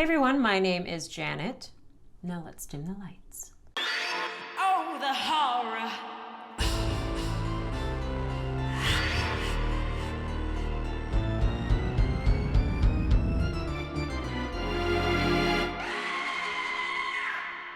Hey everyone, my name is Janet. Now let's dim the lights. Oh, the horror!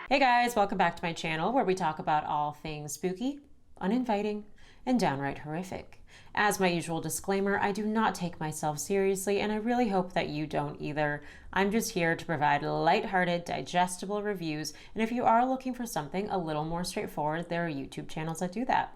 Hey guys, welcome back to my channel where we talk about all things spooky, uninviting, and downright horrific. As my usual disclaimer, I do not take myself seriously, and I really hope that you don't either. I'm just here to provide lighthearted, digestible reviews, and if you are looking for something a little more straightforward, there are YouTube channels that do that.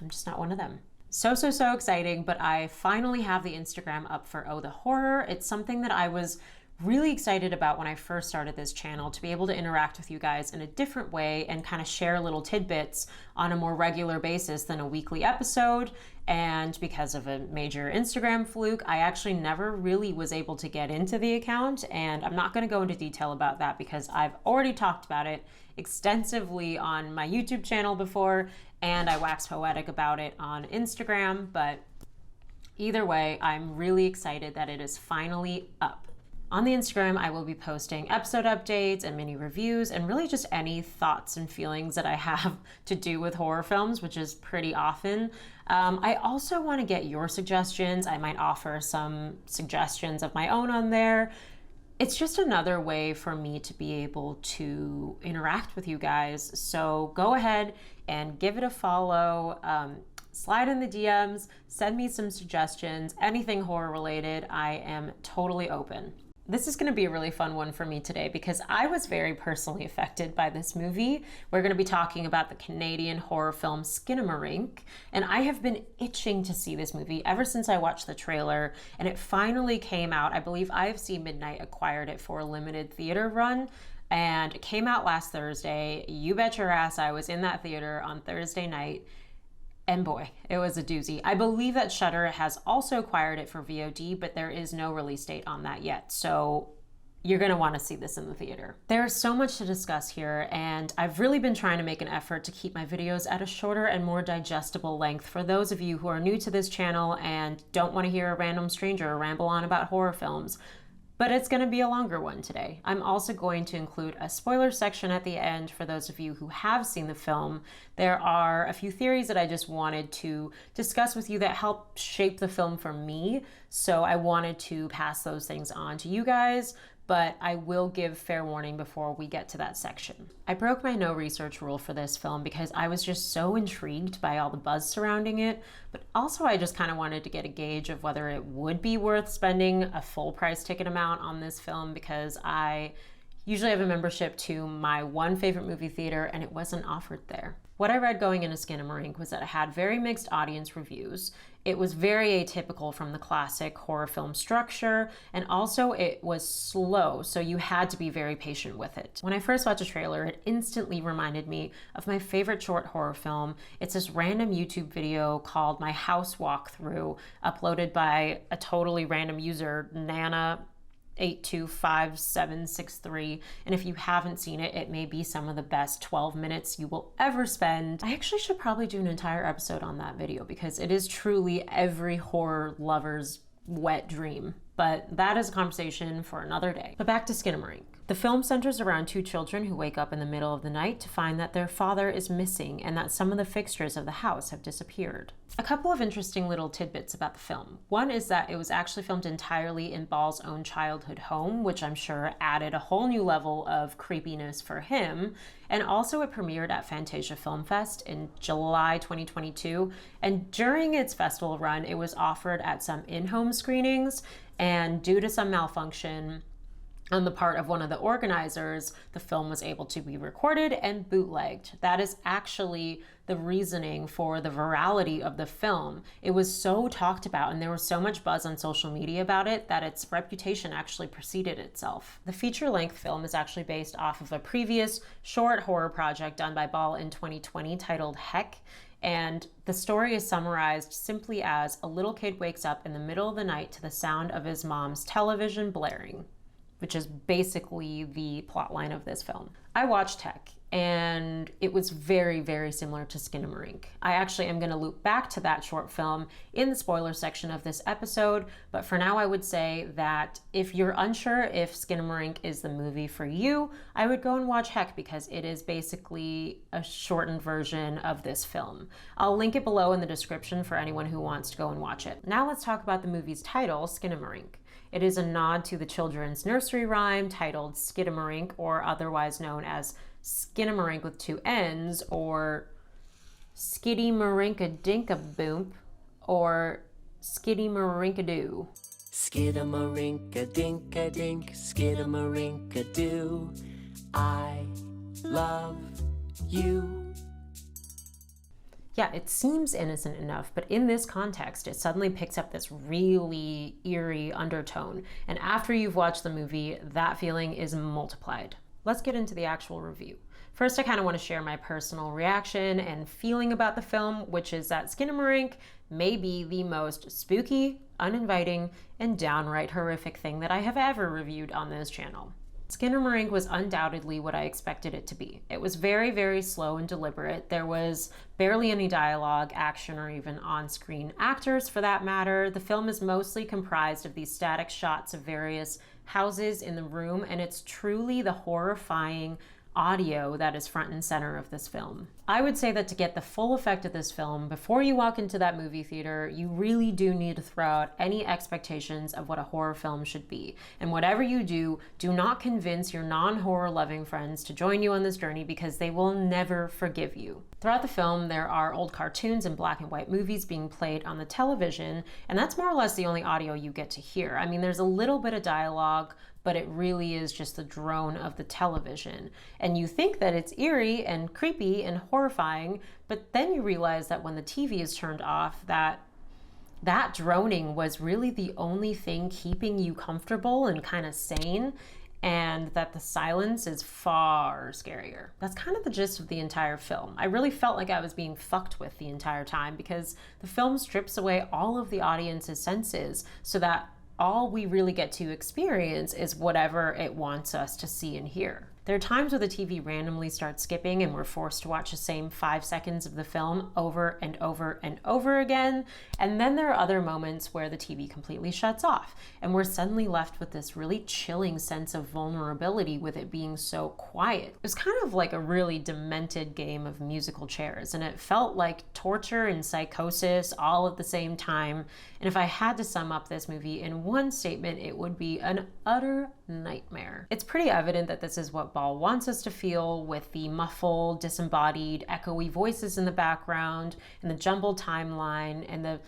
I'm just not one of them. So exciting, but I finally have the Instagram up for Oh the Horror. It's something that I was really excited about when I first started this channel, to be able to interact with you guys in a different way and kind of share little tidbits on a more regular basis than a weekly episode. And because of a major Instagram fluke, I actually never really was able to get into the account, and I'm not going to go into detail about that because I've already talked about it extensively on my YouTube channel before, and I wax poetic about it on Instagram. But either way, I'm really excited that it is finally up. On the Instagram, I will be posting episode updates and mini reviews and really just any thoughts and feelings that I have to do with horror films, which is pretty often. I also want to get your suggestions. I might offer some suggestions of my own on there. It's just another way for me to be able to interact with you guys. So go ahead and give it a follow. Slide in the DMs, send me some suggestions, anything horror related. I am totally open. This is going to be a really fun one for me today because I was very personally affected by this movie. We're going to be talking about the Canadian horror film Skinamarink, and I have been itching to see this movie ever since I watched the trailer, and it finally came out. I believe IFC Midnight acquired it for a limited theater run, and it came out last Thursday. You bet your ass I was in that theater on Thursday night. And boy, it was a doozy. I believe that Shudder has also acquired it for VOD, but there is no release date on that yet. So you're gonna wanna see this in the theater. There's so much to discuss here, and I've really been trying to make an effort to keep my videos at a shorter and more digestible length for those of you who are new to this channel and don't wanna hear a random stranger ramble on about horror films. But it's going to be a longer one today. I'm also going to include a spoiler section at the end for those of you who have seen the film. There are a few theories that I just wanted to discuss with you that help shape the film for me, so I wanted to pass those things on to you guys, but I will give fair warning before we get to that section. I broke my no research rule for this film because I was just so intrigued by all the buzz surrounding it, but also I just kind of wanted to get a gauge of whether it would be worth spending a full price ticket amount on this film, because I usually have a membership to my one favorite movie theater and it wasn't offered there. What I read going into Skinamarink was that it had very mixed audience reviews. It was very atypical from the classic horror film structure, and also it was slow, so you had to be very patient with it. When I first watched the trailer, it instantly reminded me of my favorite short horror film. It's this random YouTube video called My House Walkthrough, uploaded by a totally random user, Nana 825763, and if you haven't seen it, it may be some of the best 12 minutes you will ever spend. I actually should probably do an entire episode on that video because it is truly every horror lover's wet dream. But that is a conversation for another day. But back to Skinamarink. The film centers around two children who wake up in the middle of the night to find that their father is missing and that some of the fixtures of the house have disappeared. A couple of interesting little tidbits about the film. One is that it was actually filmed entirely in Ball's own childhood home, which I'm sure added a whole new level of creepiness for him. And also it premiered at Fantasia Film Fest in July 2022. And during its festival run, it was offered at some in-home screenings. And due to some malfunction on the part of one of the organizers, the film was able to be recorded and bootlegged. That is actually the reasoning for the virality of the film. It was so talked about and there was so much buzz on social media about it that its reputation actually preceded itself. The feature-length film is actually based off of a previous short horror project done by Ball in 2020 titled Heck. And the story is summarized simply as a little kid wakes up in the middle of the night to the sound of his mom's television blaring. which is basically the plotline of this film. I watched Heck, and it was very, very similar to Skinamarink. I actually am going to loop back to that short film in the spoiler section of this episode, but for now I would say that if you're unsure if Skinamarink is the movie for you, I would go and watch Heck because it is basically a shortened version of this film. I'll link it below in the description for anyone who wants to go and watch it. Now let's talk about the movie's title, Skinamarink. It is a nod to the children's nursery rhyme titled Skidamarink, or otherwise known as Skinamarink with two N's, or Skidamarink-a-dink-a-boomp, or Skidamarink-a-doo. Skidamarink-a-dink-a-dink, Skidamarink-a-doo. I love you. Yeah, it seems innocent enough, but in this context, it suddenly picks up this really eerie undertone. And after you've watched the movie, that feeling is multiplied. Let's get into the actual review. First, I kind of want to share my personal reaction and feeling about the film, which is that Skinamarink may be the most spooky, uninviting, and downright horrific thing that I have ever reviewed on this channel. Skinamarink was undoubtedly what I expected it to be. It was very, very slow and deliberate. There was barely any dialogue, action, or even on-screen actors for that matter. The film is mostly comprised of these static shots of various houses in the room, and it's truly the horrifying audio that is front and center of this film. I would say that to get the full effect of this film, before you walk into that movie theater, you really do need to throw out any expectations of what a horror film should be. And whatever you do, do not convince your non-horror loving friends to join you on this journey because they will never forgive you. Throughout the film, there are old cartoons and black and white movies being played on the television, and that's more or less the only audio you get to hear. I mean, there's a little bit of dialogue, but it really is just the drone of the television. And you think that it's eerie and creepy and horrifying, but then you realize that when the TV is turned off, that droning was really the only thing keeping you comfortable and kind of sane, and that the silence is far scarier. That's kind of the gist of the entire film. I really felt like I was being fucked with the entire time because the film strips away all of the audience's senses so that all we really get to experience is whatever it wants us to see and hear. There are times where the TV randomly starts skipping and we're forced to watch the same 5 seconds of the film over and over and over again. And then there are other moments where the TV completely shuts off and we're suddenly left with this really chilling sense of vulnerability with it being so quiet. It was kind of like a really demented game of musical chairs, and it felt like torture and psychosis all at the same time. And if I had to sum up this movie in one statement, it would be an utter nightmare. It's pretty evident that this is what Ball wants us to feel, with the muffled, disembodied, echoey voices in the background, and the jumbled timeline, and the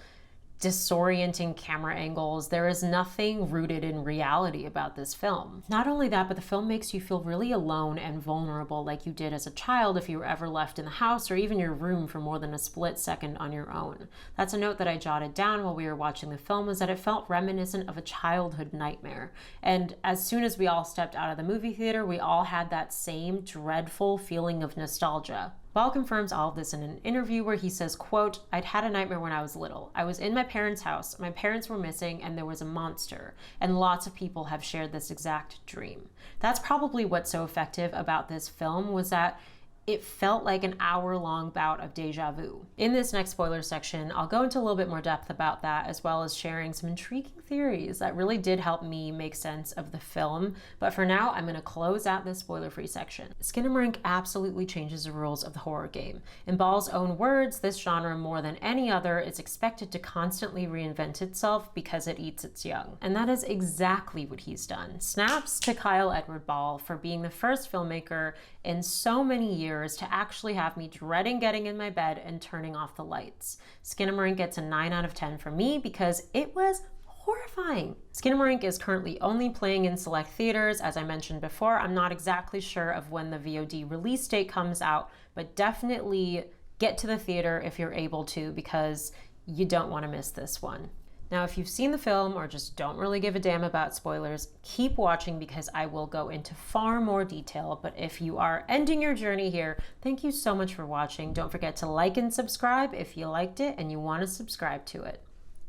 disorienting camera angles. There is nothing rooted in reality about this film. Not only that, but the film makes you feel really alone and vulnerable, like you did as a child if you were ever left in the house or even your room for more than a split second on your own. That's a note that I jotted down while we were watching the film, was that it felt reminiscent of a childhood nightmare. And as soon as we all stepped out of the movie theater, we all had that same dreadful feeling of nostalgia. Ball confirms all of this in an interview where he says, quote, "I'd had a nightmare when I was little. I was in my parents' house. My parents were missing and there was a monster. And lots of people have shared this exact dream." That's probably what's so effective about this film, was that it felt like an hour-long bout of deja vu. In this next spoiler section, I'll go into a little bit more depth about that, as well as sharing some intriguing theories that really did help me make sense of the film. But for now, I'm going to close out this spoiler-free section. Skinamarink absolutely changes the rules of the horror game. In Ball's own words, this genre, more than any other, is expected to constantly reinvent itself because it eats its young. And that is exactly what he's done. Snaps to Kyle Edward Ball for being the first filmmaker in so many years to actually have me dreading getting in my bed and turning off the lights. Skinamarink gets a 9 out of 10 from me because it was horrifying. Skinamarink is currently only playing in select theaters. As I mentioned before, I'm not exactly sure of when the VOD release date comes out, but definitely get to the theater if you're able to, because you don't want to miss this one. Now, if you've seen the film or just don't really give a damn about spoilers, keep watching because I will go into far more detail. But if you are ending your journey here, thank you so much for watching. Don't forget to like and subscribe if you liked it and you want to subscribe to it.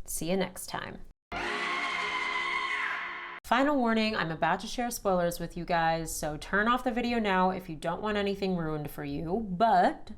See you next time. Final warning, I'm about to share spoilers with you guys, so turn off the video now if you don't want anything ruined for you, but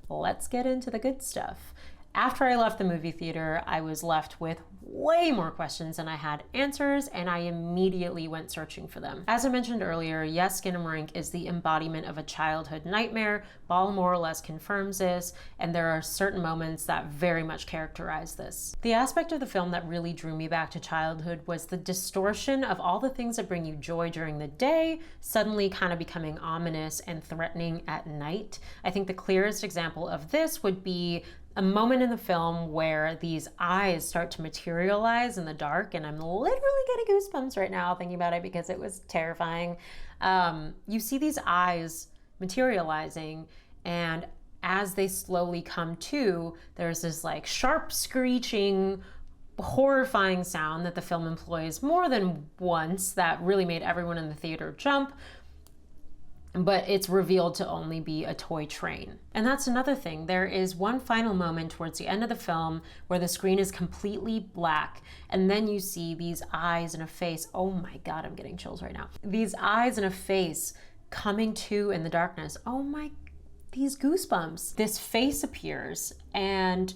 let's get into the good stuff. After I left the movie theater, I was left with way more questions than I had answers, and I immediately went searching for them. As I mentioned earlier, yes, Skinamarink is the embodiment of a childhood nightmare. Ball more or less confirms this, and there are certain moments that very much characterize this. The aspect of the film that really drew me back to childhood was the distortion of all the things that bring you joy during the day, suddenly kind of becoming ominous and threatening at night. I think the clearest example of this would be a moment in the film where these eyes start to materialize in the dark, and I'm literally getting goosebumps right now thinking about it because it was terrifying. You see these eyes materializing, and as they slowly come to, there's this like sharp screeching, horrifying sound that the film employs more than once that really made everyone in the theater jump. But it's revealed to only be a toy train. And that's another thing. There is one final moment towards the end of the film where the screen is completely black, and then you see these eyes and a face. Oh my God, I'm getting chills right now. These eyes and a face coming to in the darkness. Oh my, these goosebumps. This face appears, and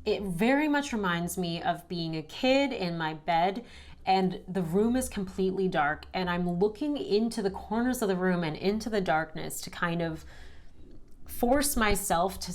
it very much reminds me of being a kid in my bed, and the room is completely dark, and I'm looking into the corners of the room and into the darkness to kind of force myself to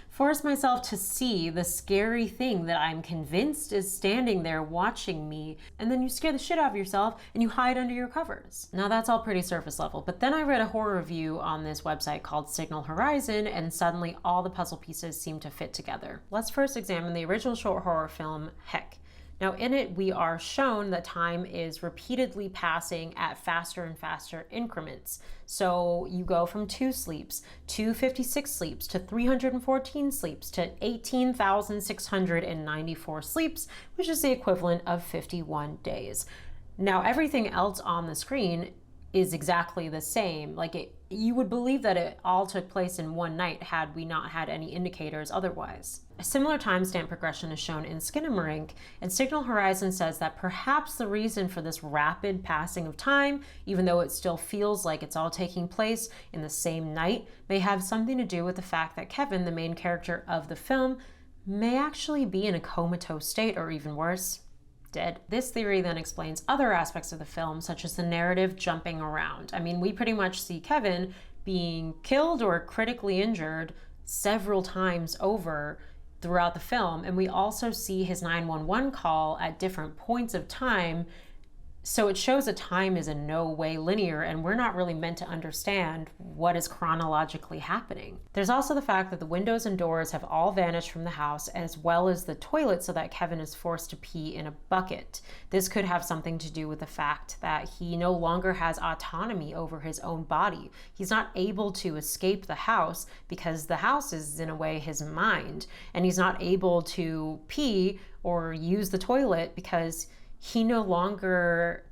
force myself to see the scary thing that I'm convinced is standing there watching me, and then you scare the shit out of yourself and you hide under your covers. Now that's all pretty surface level, but then I read a horror review on this website called Signal Horizon, and suddenly all the puzzle pieces seem to fit together. Let's first examine the original short horror film, Heck. Now in it, we are shown that time is repeatedly passing at faster and faster increments. So you go from 2 sleeps to 56 sleeps to 314 sleeps to 18,694 sleeps, which is the equivalent of 51 days. Now everything else on the screen is exactly the same. Like you would believe that it all took place in one night had we not had any indicators otherwise. A similar timestamp progression is shown in Skinamarink, and Signal Horizon says that perhaps the reason for this rapid passing of time, even though it still feels like it's all taking place in the same night, may have something to do with the fact that Kevin, the main character of the film, may actually be in a comatose state, or even worse, dead. This theory then explains other aspects of the film, such as the narrative jumping around. I mean, we pretty much see Kevin being killed or critically injured several times over throughout the film, and we also see his 911 call at different points of time. So it shows that time is in no way linear, and we're not really meant to understand what is chronologically happening. There's also the fact that the windows and doors have all vanished from the house, as well as the toilet, so that Kevin is forced to pee in a bucket. This could have something to do with the fact that he no longer has autonomy over his own body. He's not able to escape the house because the house is in a way his mind, and he's not able to pee or use the toilet because he no longer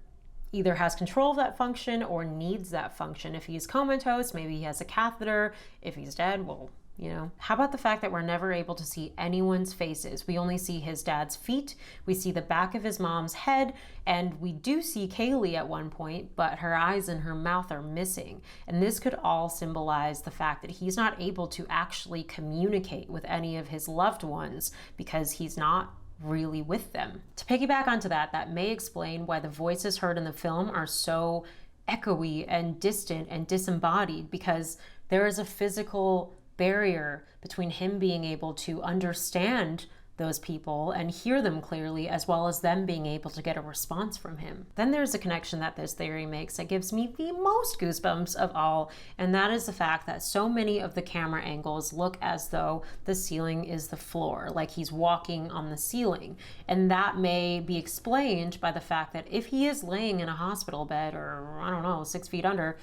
either has control of that function or needs that function. If he's comatose, maybe he has a catheter. If he's dead, well, you know. How about the fact that we're never able to see anyone's faces? We only see his dad's feet, we see the back of his mom's head, and we do see Kaylee at one point, but her eyes and her mouth are missing. And this could all symbolize the fact that he's not able to actually communicate with any of his loved ones because he's not really with them. To piggyback onto that, that may explain why the voices heard in the film are so echoey and distant and disembodied, because there is a physical barrier between him being able to understand those people and hear them clearly, as well as them being able to get a response from him. Then there's a connection that this theory makes that gives me the most goosebumps of all, and that is the fact that so many of the camera angles look as though the ceiling is the floor, like he's walking on the ceiling. And that may be explained by the fact that if he is laying in a hospital bed, or I don't know, 6 feet under,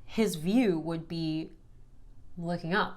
his view would be looking up.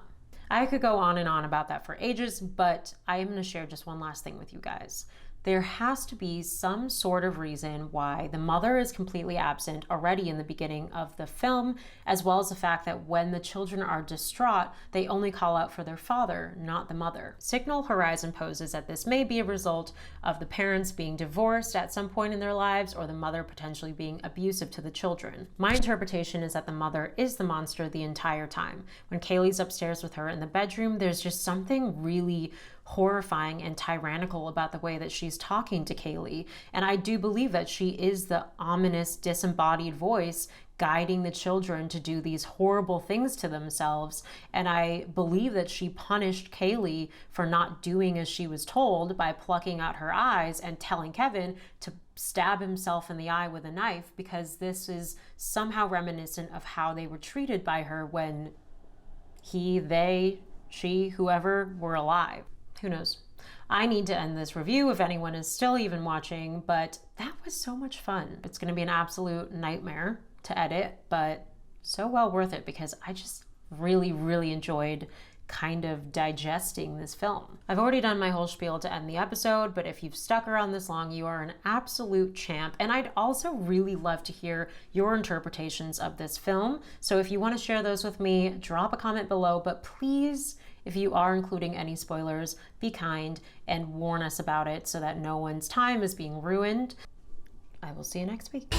I could go on and on about that for ages, but I am going to share just one last thing with you guys. there has to be some sort of reason why the mother is completely absent already in the beginning of the film, as well as the fact that when the children are distraught, they only call out for their father, not the mother. Signal Horizon poses that this may be a result of the parents being divorced at some point in their lives, or the mother potentially being abusive to the children. My interpretation is that the mother is the monster the entire time. When Kaylee's upstairs with her in the bedroom, there's just something really horrifying and tyrannical about the way that she's talking to Kaylee. And I do believe that she is the ominous, disembodied voice guiding the children to do these horrible things to themselves. And I believe that she punished Kaylee for not doing as she was told by plucking out her eyes and telling Kevin to stab himself in the eye with a knife, because this is somehow reminiscent of how they were treated by her when he, they, she, whoever were alive. Who knows? I need to end this review if anyone is still even watching, but that was so much fun. It's going to be an absolute nightmare to edit, but so well worth it because I just really enjoyed kind of digesting this film. I've already done my whole spiel to end the episode, but if you've stuck around this long, you are an absolute champ. And I'd also really love to hear your interpretations of this film. So if you want to share those with me, drop a comment below, but please, if you are including any spoilers, be kind and warn us about it so that no one's time is being ruined. I will see you next week.